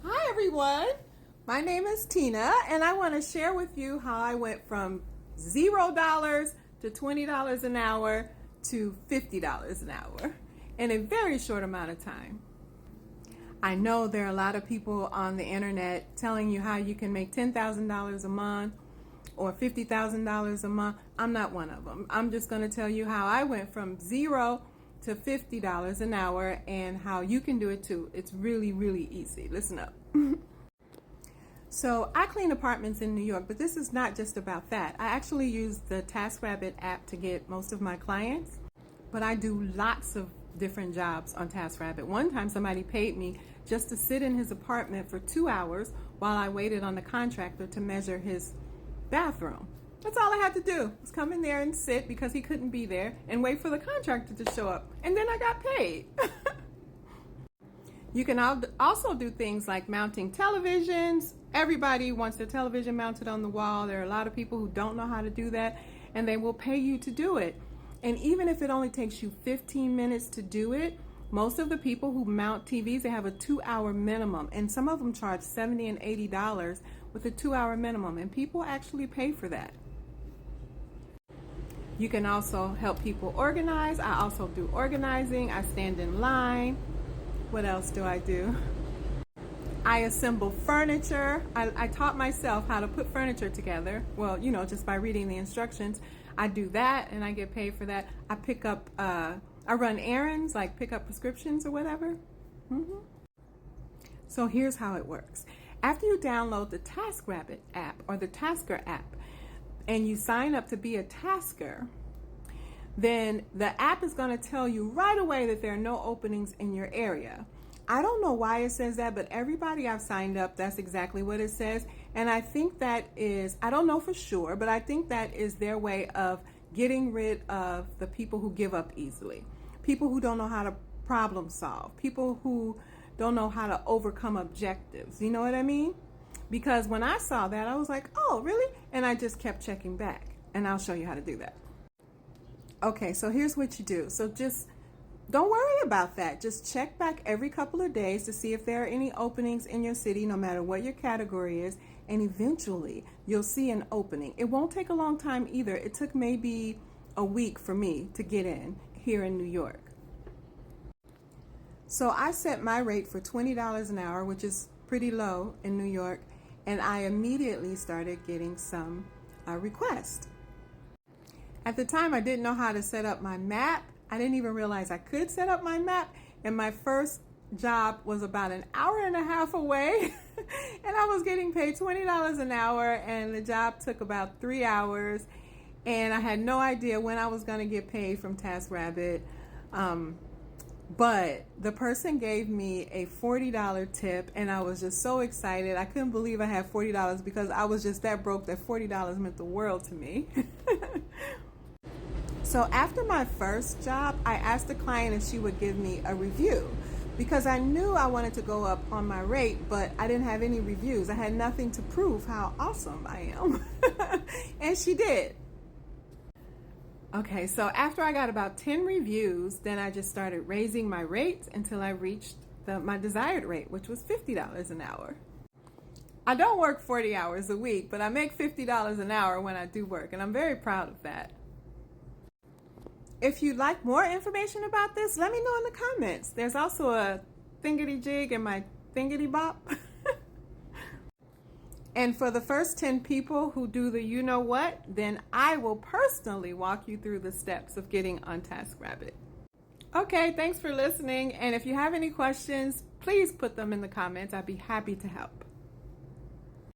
Hi everyone, my name is Tina and I want to share with you how I went from $0 to $20 an hour to $50 an hour in a very short amount of time. I know there are a lot of people on the internet telling you how you can make $10,000 a month or $50,000 a month. I'm not one of them. I'm just going to tell you how I went from 0 to $50 an hour and how you can do it too. It's really, really easy. Listen up. So I clean apartments in New York, but this is not just about that. I actually use the TaskRabbit app to get most of my clients, but I do lots of different jobs on TaskRabbit. One time somebody paid me just to sit in his apartment for 2 hours while I waited on the contractor to measure his bathroom. That's all I had to do, was come in there and sit because he couldn't be there and wait for the contractor to show up. And then I got paid. You can also do things like mounting televisions. Everybody wants their television mounted on the wall. There are a lot of people who don't know how to do that, and they will pay you to do it. And even if it only takes you 15 minutes to do it, most of the people who mount TVs, they have a 2-hour minimum, and some of them charge $70 and $80 with a 2-hour minimum, and people actually pay for that. You can also help people organize. I also do organizing. I stand in line. What else do I do? I assemble furniture. I taught myself how to put furniture together. Well, just by reading the instructions. I do that and I get paid for that. I pick up, I run errands, like pick up prescriptions or whatever. So here's how it works. After you download the TaskRabbit app or the Tasker app and you sign up to be a tasker, then the app is going to tell you right away that there are no openings in your area. I don't know why it says that, but everybody I've signed up, that's exactly what it says. And I think that is, I don't know for sure, but I think that is their way of getting rid of the people who give up easily. People who don't know how to problem solve. People who don't know how to overcome objectives. You know what I mean? Because when I saw that, I was like, oh, really? And I just kept checking back. And I'll show you how to do that. Okay, so here's what you do. So just don't worry about that. Just check back every couple of days to see if there are any openings in your city, no matter what your category is. And eventually you'll see an opening. It won't take a long time either. It took maybe a week for me to get in here in New York. So I set my rate for $20 an hour, which is pretty low in New York. And I immediately started getting some requests. At the time, I didn't know how to set up my map. I didn't even realize I could set up my map. And my first job was about an hour and a half away. And I was getting paid $20 an hour. And the job took about 3 hours. And I had no idea when I was going to get paid from TaskRabbit. But the person gave me a $40 tip. And I was just so excited. I couldn't believe I had $40 because I was just that broke that $40 meant the world to me. So after my first job, I asked the client if she would give me a review because I knew I wanted to go up on my rate, but I didn't have any reviews. I had nothing to prove how awesome I am. And she did. Okay, so after I got about 10 reviews, then I just started raising my rates until I reached my desired rate, which was $50 an hour. I don't work 40 hours a week, but I make $50 an hour when I do work, and I'm very proud of that. If you'd like more information about this, let me know in the comments. There's also a thingity jig and my thingity bop. And for the first 10 people who do the you know what, then I will personally walk you through the steps of getting on TaskRabbit. Okay, thanks for listening. And if you have any questions, please put them in the comments. I'd be happy to help.